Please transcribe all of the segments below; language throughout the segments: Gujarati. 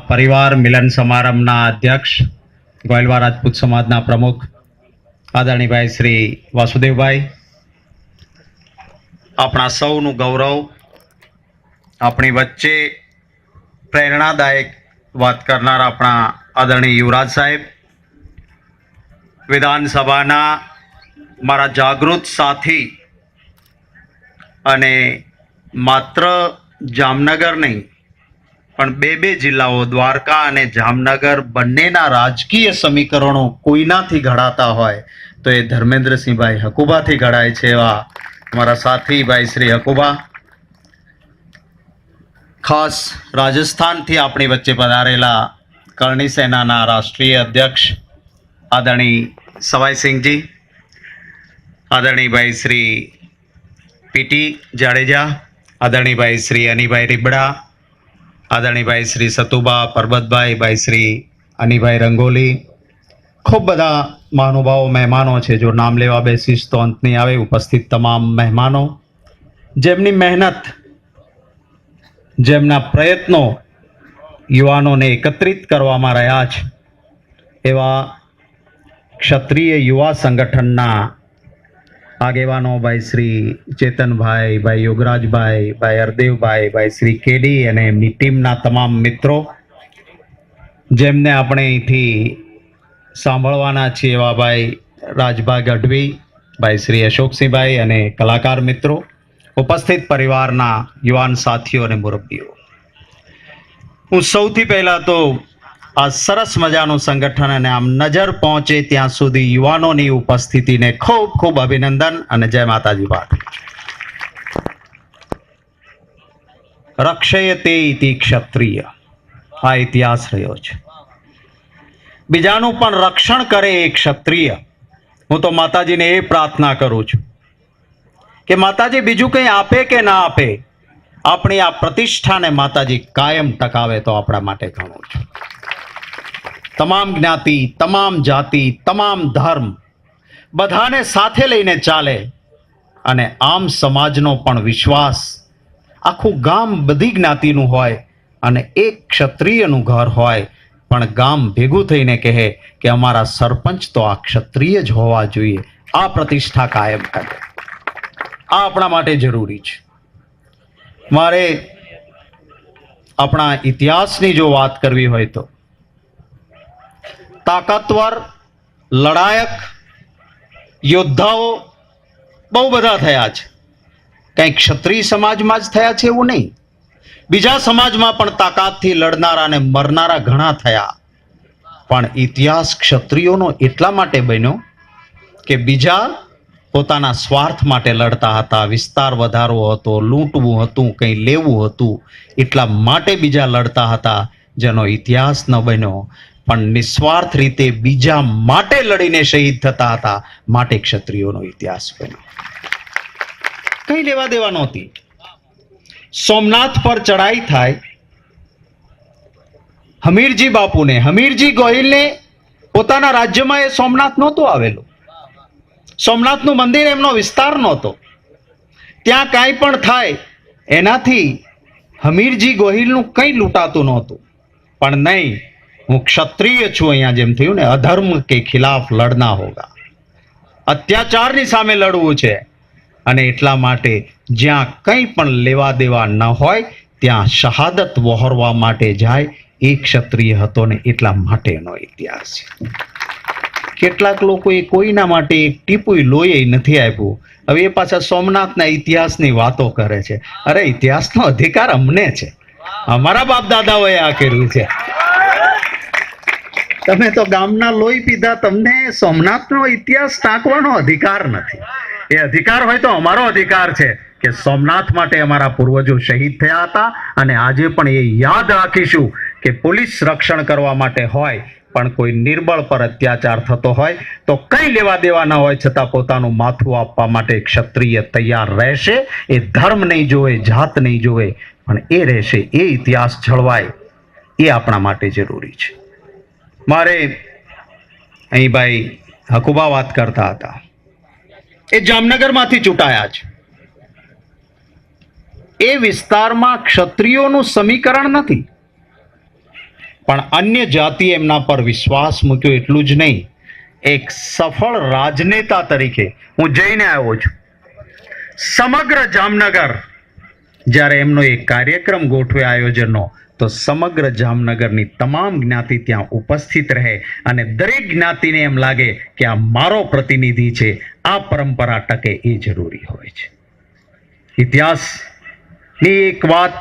परिवार मिलन समारंभना अध्यक्ष गोयलवा राजपूत समाजना प्रमुख आदरणीय भाई श्री वासुदेव भाई, अपना सौनु गौरव, अपनी वच्चे प्रेरणादायक बात करनार अपना आदरणीय युवराज साहेब, विधानसभाना मारा जागृत साथी अने मात्र जामनगर नहीं पण बे जिल्लाओ द्वारका अने जामनगर बंनेना राजकीय समीकरणों कोईनाथी घड़ाता होय तो ये धर्मेन्द्रसिंह भाई हकुबाथी घड़ाय छे। एवा हमारा साथी भाई श्री हकुबा खास राजस्थान थी अपनी वच्चे पधारेला करणी सेनाना राष्ट्रीय अध्यक्ष आदरणीय सवाई सिंह जी, आदरणीय भाई श्री पीटी जाडेजा, आदरणीय भाई श्री अनिभाई रिबड़ा, आदरणीय भाई श्री सतुबा परबत भाई श्री अनिभाई रंगोली, खूब बधा महानुभावों मेहमानों है जो नाम लेवा बेसीश तो अंत नहीं आवे। उपस्थित तमाम मेहमानों जेमनी मेहनत जेमना प्रयत्नों युवानों ने एकत्रित करवामां रह्या छे एवा क्षत्रिय युवा संगठनना आगेवानो भाई श्री चेतन भाई, भाई योगराज भाई, भाई हरदेव भाई, भाई श्री केडी अने एमनी टीमना तमाम मित्रों जेमने आपणे अहींथी सांभळवाना छे एवा भाई राजभा गढ़वी, भाई श्री अशोकसिंह भाई अने कलाकार मित्रों, उपस्थित परिवारना युवान साथीओ अने मुरब्बीओ, हूँ सौथी पहेला तो आ सरस मजानु संगठन अने आम नजर पहोंचे त्यां सुधी युवानोनी उपस्थितिने खूब खूब अभिनंदन अने जय माताजी पाठ। रक्षयते इति क्षत्रिय आ इतिहास रह्यो छे, बीजानुं पण रक्षण करे ए क्षत्रिय। हूँ तो माताजीने ए प्रार्थना करूं छुं के माताजी बीजुं कंई आपे के ना आपे, आपणी आ प्रतिष्ठाने माताजी कायम टकावे तो आपणा माटे घणुं छे। तमाम ज्ञाति, तमाम जाति, तमाम धर्म बधाने साथे लईने चाले अने आम समाजनो पण विश्वास आखुं गाम बधी ज्ञातिनुं होय अने एक क्षत्रियनुं घर होय पण गाम भेगुं थईने कहे के अमारा सरपंच तो आ क्षत्रिय ज होवा जोईए, आ प्रतिष्ठा कायम करे। आ आपणा माटे जरूरी छे। मारे अपना इतिहासनी जो बात करवी होय तो ताकतवर लड़ायक योद्धाओ बहु बधा थया छे, कई क्षत्रिय समाज में ज थया छे एवुं नहीं, बीजा समाज में पण ताकतथी लड़नारा ने मरनारा घणा थया, पण इतिहास क्षत्रियोनो एटला माटे बन्यो के बीजा पोताना स्वार्थ माटे लड़ता हता, विस्तार वधारवो हतो, लूंटवुं हतुं, कंई लेवुं हतुं, एटला माटे बीजा लड़ता हता, जेनो इतिहास न बन्यो पण निस्वार्थ रीते बीजा माटे लड़ीने शहीद थता हता, माटे क्षत्रियोनो इतिहास बन्यो। कई लेवा देवा नहोती। सोमनाथ पर चढ़ाई थाय, हमीरजी बापू ने, हमीरजी गोहिल ने पोताना राज्यमां ए सोमनाथ नहोतो आवेलो, सोमनाथनुं मंदिर एमनो विस्तार नहोतो, त्यां कांई पण थाय एनाथी हमीरजी गोहिलनुं कंई लूंटातुं नहोतुं, पण नहीं, हूँ क्षत्रिय छू, अहींया जेम थयुं ने अधर्म के खिलाफ लड़ना होगा, अत्याचारनी सामे लड़वुं छे अने एटला माटे ज्यां कंई पण लेवा देवा न होय त्यां शहादत वहोरवा माटे जाय ए क्षत्रिय हतो ने एटला माटेनो इतिहास छे। કેટલાક લોકોએ કોઈના માટે એક ટીપુય લોહી નથી આપ્યું, હવે એ પાછા સોમનાથના ઇતિહાસની વાતો કરે છે। અરે ઇતિહાસનો અધિકાર અમને છે, અમારા બાપ દાદાઓએ આ કર્યું છે। તમે તો ગામના લોહી પીધા, તમને સોમનાથનો ઇતિહાસ ટાંકવાનો અધિકાર નથી। એ અધિકાર હોય તો અમારો અધિકાર છે કે સોમનાથ માટે અમારા પૂર્વજો શહીદ થયા હતા અને આજે પણ એ યાદ રાખીશું કે પોલીસ રક્ષણ કરવા માટે હોય પણ કોઈ નિર્બળ પર અત્યાચાર થતો હોય તો કઈ લેવા દેવા ન હોય છતાં પોતાનું માથું આપવા માટે ક્ષત્રિય તૈયાર રહેશે। એ ધર્મ નહીં જોવે, જાત નહીં જોવે, પણ એ રહેશે, એ ઇતિહાસ જળવાય, એ આપણા માટે જરૂરી છે। મારે અહીં ભાઈ હકુબા વાત કરતા હતા, એ જામનગરમાંથી ચૂંટાયા છે, એ વિસ્તારમાં ક્ષત્રિયોનું સમીકરણ નથી, પણ અન્ય જાતિએ એમના પર વિશ્વાસ મૂક્યો એટલું જ નહીં, એક સફળ રાજનેતા તરીકે હું જઈને આવ્યો છું. સમગ્ર જામનગર જ્યારે એમનો એક કાર્યક્રમ ગોઠવ્યો આયોજનનો, તો સમગ્ર જામનગરની તમામ જ્ઞાતિ ત્યાં ઉપસ્થિત રહે અને દરેક જ્ઞાતિને એમ લાગે કે આ મારો પ્રતિનિધિ છે, આ પરંપરા ટકે એ જરૂરી હોય છે. ઇતિહાસની એક વાત,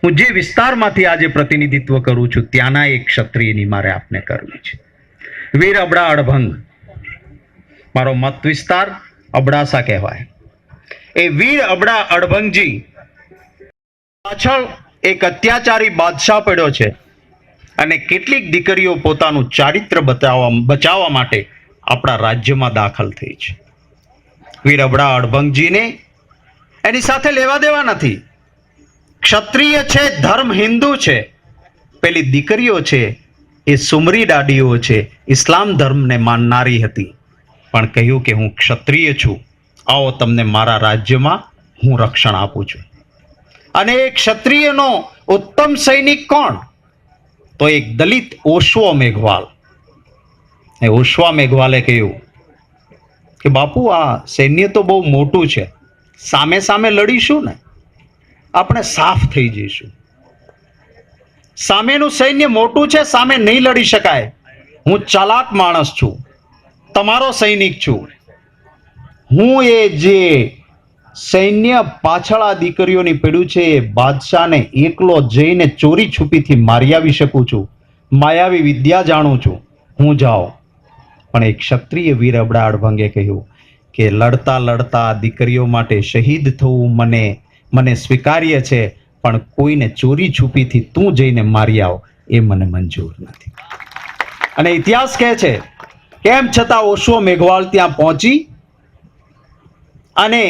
હું જે વિસ્તારમાંથી આજે પ્રતિનિધિત્વ કરું છું ત્યાંના એક ક્ષત્રિયની મારે આપને કરવી છે. વીર અબડા અડભંગ, મારો મત વિસ્તાર અબડાસા કહેવાય. એ વીર અબડા અડભંગજી પાછળ એક અત્યાચારી બાદશાહ પડ્યો છે અને કેટલીક દીકરીઓ પોતાનું ચારિત્ર બચાવવા માટે આપણા રાજ્યમાં દાખલ થઈ છે. વીર અબડા અડભંગજીને એની સાથે લેવા દેવા નથી. ક્ષત્રિય છે, ધર્મ હિન્દુ છે. પેલી દીકરીઓ છે એ સુમરી દાડીઓ છે, ઇસ્લામ ધર્મને માનનારી હતી, પણ કહ્યું કે હું ક્ષત્રિય છું, આવો તમને મારા રાજ્યમાં હું રક્ષણ આપું છું. અને એ ક્ષત્રિયનો ઉત્તમ સૈનિક કોણ? તો એક દલિત ઓશવો મેઘવાલ. એ ઓશવા મેઘવાલે કહ્યું કે બાપુ, આ સૈન્ય તો બહુ મોટું છે, સામે સામે લડીશું ને આપણે સાફ થઈ જઈશું. સામેનું સૈન્ય મોટું છે, સામે નહીં લડી શકાય. હું ચાલાક માણસ છું, તમારો સૈનિક છું. હું એ જે સૈન્ય પાછળ આ દીકરીઓની પડ્યું છે એ બાદશાહને એકલો જઈને ચોરી છુપીથી મારી આવી શકું છું. માયાવી વિદ્યા જાણું છું, હું જાઉં. પણ એક ક્ષત્રિય વીર અબડા અડભંગે કહ્યું કે લડતા લડતા દીકરીઓ માટે શહીદ થવું મને સ્વીકાર્ય છે, પણ કોઈને ચોરી છુપીથી તું જઈને મારી આવ એ મને મંજૂર નથી. અને ઇતિહાસ કહે છે કેમ છતાં ઓશો મેઘવાલ ત્યાં પહોંચી અને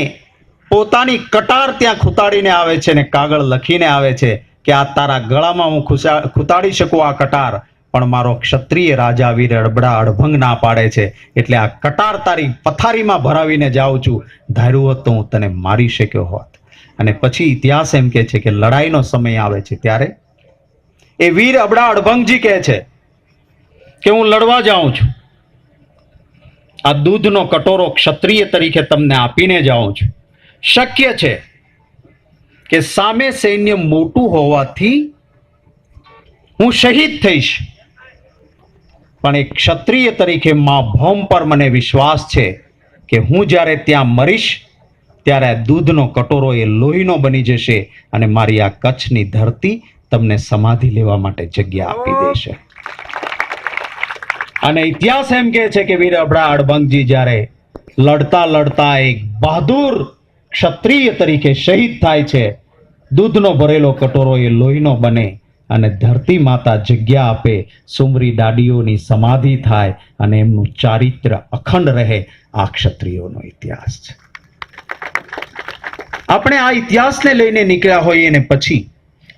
પોતાની કટાર ત્યાં ખૂતાડીને આવે છે ને કાગળ લખીને આવે છે કે આ તારા ગળામાં હું ખૂતાડી શકું આ કટાર, પણ મારો ક્ષત્રિય રાજા વીર અબડા અડભંગ ના પાડે છે, એટલે આ કટાર તારી પથારીમાં ભરાવીને જાઉં છું. ધાર્યું હોત તો હું તને મારી શક્યો હોત. અને પછી ઇતિહાસ એમ કહે છે કે લડાઈનો સમય આવે છે ત્યારે એ વીર અબડા અડભંગજી કહે છે કે હું લડવા જાઉં છું, આ દૂધનો કટોરો ક્ષત્રિય તરીકે તમને આપીને જાઉં છું. શક્ય છે કે સામે સૈન્ય મોટું હોવાથી હું શહીદ થઈશ, પણ એક ક્ષત્રિય તરીકે મા ભૌમ પર મને વિશ્વાસ છે કે હું જ્યારે ત્યાં મરીશ ત્યારે આ દૂધનો કટોરો એ લોહીનો બની જશે અને મારી આ કચ્છની ધરતી તમને સમાધિ લેવા માટે જગ્યા આપી દેશે. અને ઇતિહાસ એમ કહે છે કે વીર અબડા અડભંગજી જ્યારે લડતા લડતા એક બહાદુર ક્ષત્રિય તરીકે શહીદ થાય છે, દૂધનો ભરેલો કટોરો એ લોહીનો બને અને ધરતી માતા જગ્યા આપે, સુમરી દાડીઓની સમાધિ થાય અને એમનું ચારિત્ર અખંડ રહે. આ ક્ષત્રિયોનો ઇતિહાસ છે. આપણે આ ઇતિહાસને લઈને નીકળ્યા હોઈએ ને પછી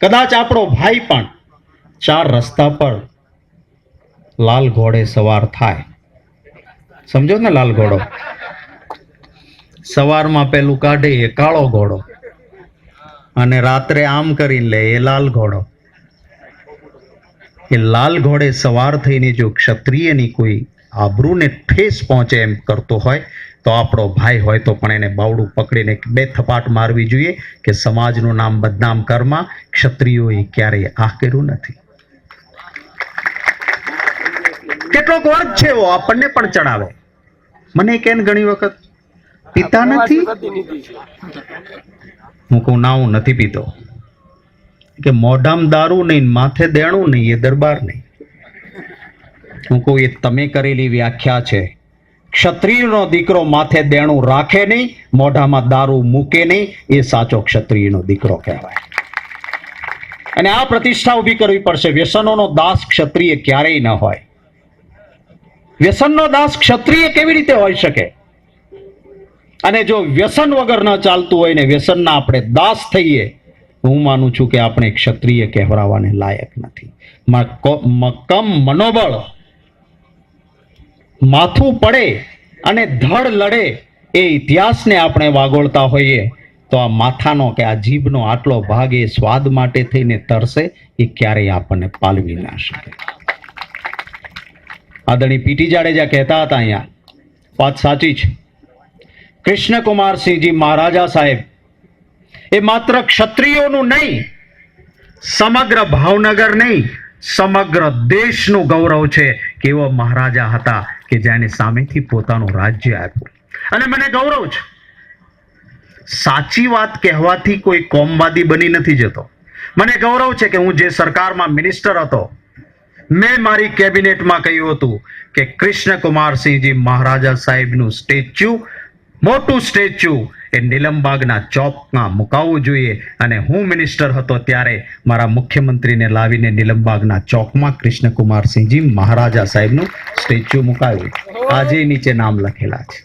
કદાચ આપણો ભાઈ પણ 4 રસ્તા પર લાલ ઘોડે સવાર થાય. સમજો ને, લાલ ઘોડો સવારમાં પેલું કાઢે એ કાળો ઘોડો, અને રાત્રે આમ કરી લે એ લાલ ઘોડો. એ લાલ ઘોડે સવાર થઈને જો ક્ષત્રિયની કોઈ આબરૂને ઠેસ પહોંચે એમ કરતો હોય તો આપણો ભાઈ હોય તો પણ એને બાવડું પકડીને 2 થપાટ મારવી જોઈએ કે સમાજનું નામ બદનામ કરમાં ક્ષત્રિયોએ ક્યારેય આ કર્યું નથી. કેટલોક વર્ગ છે એવો આપણને પણ ચડાવે. મને કેમ ઘણી વખત પીતા નથી, હું કહું ના હું નથી પીતો, કે મોઢામ દારૂ નહીં, માથે દેણું નહીં, એ દરબાર નહીં. હું કહું એ તમે કરેલી વ્યાખ્યા છે. ક્ષત્રિયનો દીકરો માથે દેણું રાખે નહીં, મોઢામાં દારૂ મૂકે નહીં, એ સાચો ક્ષત્રિયનો દીકરો કહેવાય. અને આ પ્રતિષ્ઠા ઊભી કરવી પડશે. વ્યસનોનો દાસ ક્ષત્રિય ક્યારેય ન હોય. વ્યસનનો દાસ ક્ષત્રિય કેવી રીતે હોઈ શકે? અને જો વ્યસન વગર ન ચાલતું હોય ને વ્યસનના આપણે દાસ થઈએ, હું માનું છું કે આપણે ક્ષત્રિય કહેવાવાને લાયક નથી. મક્કમ મનોબળ, માથું પડે અને ધડ લડે એ ઇતિહાસને આપણે વાગોળતા હોઈએ તો આ માથાનો કે આ જીભનો આટલો ભાગ એ સ્વાદ માટે થઈને તરસે એ ક્યારેય આપણને પાલવી ના શકે. આદરણીય પીટી જાડેજા કહેતા હતા અહીંયા, વાત સાચી છે. કૃષ્ણકુમારસિંહજી મહારાજા સાહેબ એ માત્ર ક્ષત્રિયોનું નહીં, સમગ્ર ભાવનગર નહીં, સમગ્ર દેશનું ગૌરવ છે કે એવા મહારાજા હતા કે જેને સામેથી પોતાનું રાજ્ય આપ્યું. અને મને ગૌરવ છે, સાચી વાત કહેવાથી કોઈ કોમવાદી બની નથી જતો. મને ગૌરવ છે કે હું જે સરકારમાં મિનિસ્ટર હતો, મેં મારી કેબિનેટમાં કહ્યું હતું કે કૃષ્ણકુમારસિંહજી મહારાજા સાહેબનું સ્ટેચ્યુ, મોટું સ્ટેચ્યુ એ નીલમબાગના ચોકમાં મુકાવવું જોઈએ. અને હું મિનિસ્ટર હતો ત્યારે મારા મુખ્યમંત્રીને લાવીને નીલમબાગના ચોકમાં કૃષ્ણકુમારસિંહજી મહારાજા સાહેબનું સ્ટેચ્યુ મુકાવ્યું. આજે નીચે નામ લખેલા છે.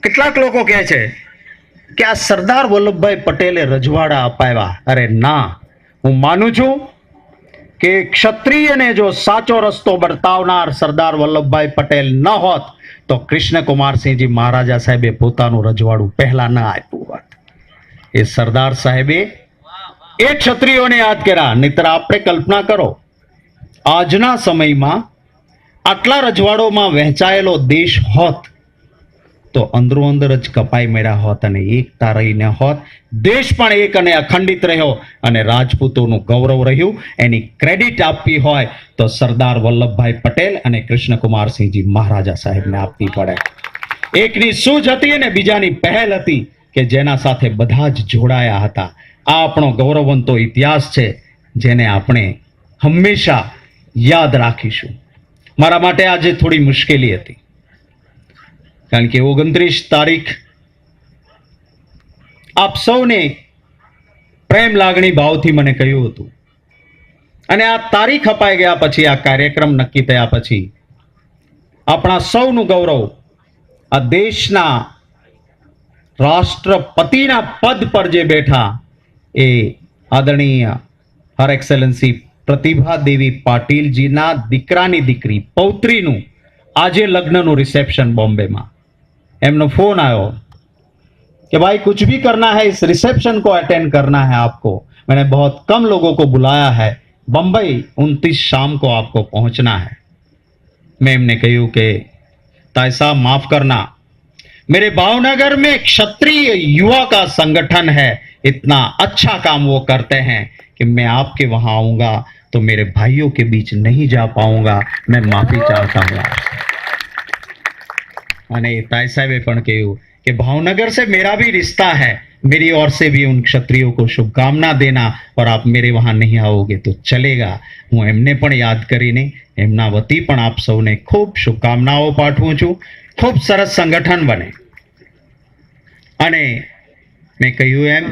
કેટલાક લોકો કહે છે કે આ સરદાર વલ્લભભાઈ પટેલે રજવાડા અપાવ્યા. અરે ના, હું માનું છું કે ક્ષત્રિયને જો સાચો રસ્તો બતાવનાર સરદાર વલ્લભભાઈ પટેલ ન હોત તો કૃષ્ણકુમારસિંહજી મહારાજા સાહેબે પોતાનું રજવાડું પહેલા ન આપ્યું હોત. એ સરદાર સાહેબે એ ક્ષત્રિયોને યાદ કર્યા. નહીતર આપણે કલ્પના કરો, આજના સમયમાં આટલા રજવાડોમાં વહેંચાયેલો દેશ હોત તો અંદરો અંદર જ કપાઈ મળ્યા હોત અને એકતા રહીને હોત, દેશ પણ એક અને અખંડિત રહ્યો અને રાજપૂતોનું ગૌરવ રહ્યું. એની ક્રેડિટ આપવી હોય તો સરદાર વલ્લભભાઈ પટેલ અને કૃષ્ણકુમારસિંહજી મહારાજા સાહેબને આપવી પડે. એકની સૂઝ હતી અને બીજાની પહેલ હતી કે જેના સાથે બધા જ જોડાયા હતા. આ આપણો ગૌરવવંતો ઇતિહાસ છે જેને આપણે હંમેશા યાદ રાખીશું. મારા માટે આજે થોડી મુશ્કેલી હતી, કારણ કે 29 તારીખ આપ સૌને પ્રેમ લાગણી ભાવથી મને કહ્યું હતું, અને આ તારીખ અપાઈ ગયા પછી, આ કાર્યક્રમ નક્કી થયા પછી આપણા સૌનું ગૌરવ આ દેશના રાષ્ટ્રપતિના પદ પર જે બેઠા એ આદરણીય હર એક્સેલન્સી પ્રતિભા દેવી પાટીલજીના દીકરાની દીકરી પૌત્રીનું આજે લગ્નનું રિસેપ્શન બોમ્બેમાં. एमनो फोन आयो कि भाई कुछ भी करना है, इस रिसेप्शन को अटेंड करना है आपको. मैंने बहुत कम लोगों को बुलाया है, बंबई 29 शाम को आपको पहुंचना है. मैं एमने कहूं कि ताई साहब माफ करना, मेरे भावनगर में क्षत्रिय युवा का संगठन है, इतना अच्छा काम वो करते हैं कि मैं आपके वहां आऊंगा तो मेरे भाइयों के बीच नहीं जा पाऊंगा, मैं माफी चाहता हूं. અને તાઈ સાહેબે પણ કહ્યું કે ભાવનગર से मेरा भी रिश्ता है, मेरी ओर से भी उन क्षत्रियों को शुभकामना देना और आप मेरे वहां नहीं आओगे तो चलेगा. હું એમને પણ યાદ કરીને એમના વતી પણ આપ સૌને ખૂબ શુભકામનાઓ પાઠવું છું. ખૂબ સરસ સંગઠન બને. અને મેં કહ્યું એમ,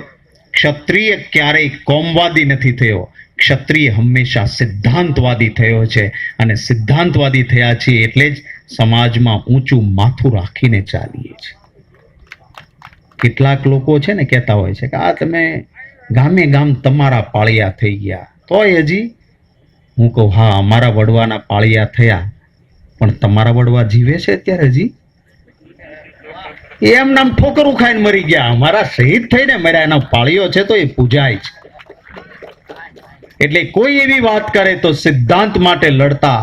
ક્ષત્રિય ક્યારેય કોમવાદી નથી થયો, ક્ષત્રિય હંમેશા સિદ્ધાંતવાદી થયો છે. અને સિદ્ધાંતવાદી થયા છીએ એટલે જ સમાજમાં ઊંચું માથું રાખીને ચાલીએ છીએ. કેટલાક લોકો છે ને કહેતા હોય છે કે આ તમે ગામે ગામ તમારા પાળિયા થઈ ગયા, તોય હજી હું કહું હા, અમારા વડવાના પાળિયા થયા, પણ તમારા વડવા જીવે છે અત્યારે હજી? એમ નામ ઠોકરું ખાઈને મરી ગયા, અમારા શહીદ થઈને મર્યા, એના પાળીઓ છે તો એ પૂજાય છે. એટલે કોઈ એવી વાત કરે તો સિદ્ધાંત માટે લડતા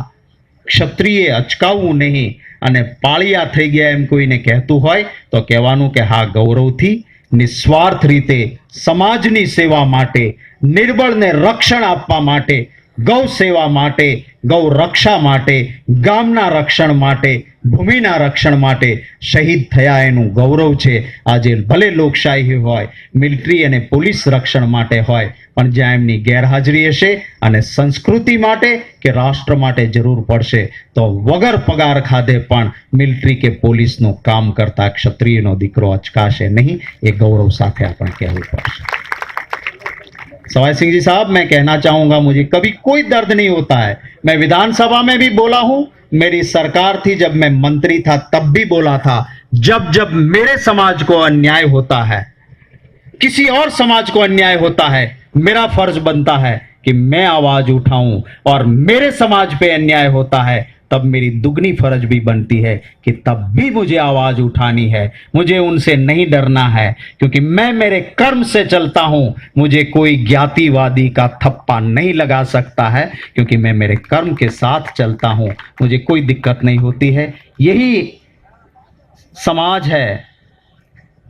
ક્ષત્રિય અચકાવવું નહીં. અને પાળિયા થઈ ગયા એમ કોઈને કહેતું હોય તો કહેવાનું કે હા, ગૌરવથી નિસ્વાર્થ રીતે સમાજની સેવા માટે, નિર્બળને રક્ષણ આપવા માટે, ગૌ સેવા માટે, ગૌ રક્ષા માટે, ગામના રક્ષણ માટે, ભૂમિના રક્ષણ માટે શહીદ થયા એનું ગૌરવ છે. આજે ભલે લોકશાહી હોય, મિલિટરી અને પોલીસ રક્ષણ માટે હોય, પણ જ્યાં એમની ગેરહાજરી હશે અને સંસ્કૃતિ માટે કે રાષ્ટ્ર માટે જરૂર પડશે તો વગર પગાર ખાધે પણ મિલિટરી કે પોલીસનું કામ કરતા ક્ષત્રિયનો દીકરો અચકાશે નહીં. એ गौरव साथ अपन कहना पड़ेगा. सवाई सिंह जी साहब, मैं कहना चाहूंगा, मुझे कभी कोई दर्द नहीं होता है. मैं विधानसभा में भी बोला हूं, मेरी सरकार थी जब मैं मंत्री था तब भी बोला था, जब जब मेरे समाज को अन्याय होता है, किसी और समाज को अन्याय होता है, मेरा फर्ज बनता है कि मैं आवाज उठाऊं, और मेरे समाज पे अन्याय होता है तब मेरी दुगनी फर्ज भी बनती है कि तब भी मुझे आवाज उठानी है। मुझे उनसे नहीं डरना है, क्योंकि मैं मेरे कर्म से चलता हूं। मुझे कोई ज्ञातिवादी का थप्पा नहीं लगा सकता है, क्योंकि मैं मेरे कर्म के साथ चलता हूं। मुझे कोई दिक्कत नहीं होती है। यही समाज है,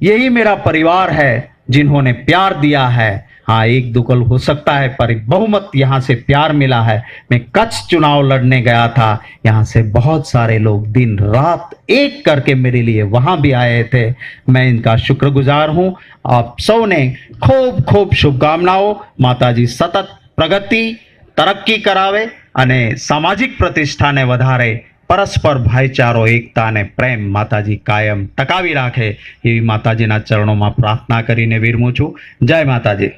यही मेरा परिवार है जिन्होंने प्यार दिया है। हाँ, एक दुकल हो सकता है, पर बहुमत यहां से प्यार मिला है। मैं कच्छ चुनाव लड़ने गया था, यहां से बहुत सारे लोग दिन रात एक करके मेरे लिए वहां भी आए थे। मैं इनका शुक्रगुजार हूं। आप सबने खूब खूब शुभकामनाओं। माताजी सतत प्रगति तरक्की करावे અને સામાજિક પ્રતિષ્ઠાને વધારે, પરસ્પર ભાઈચારો, એકતા અને પ્રેમ માતાજી કાયમ ટકાવી રાખે એવી માતાજીના ચરણોમાં પ્રાર્થના કરીને વિરમું છું. જય માતાજી.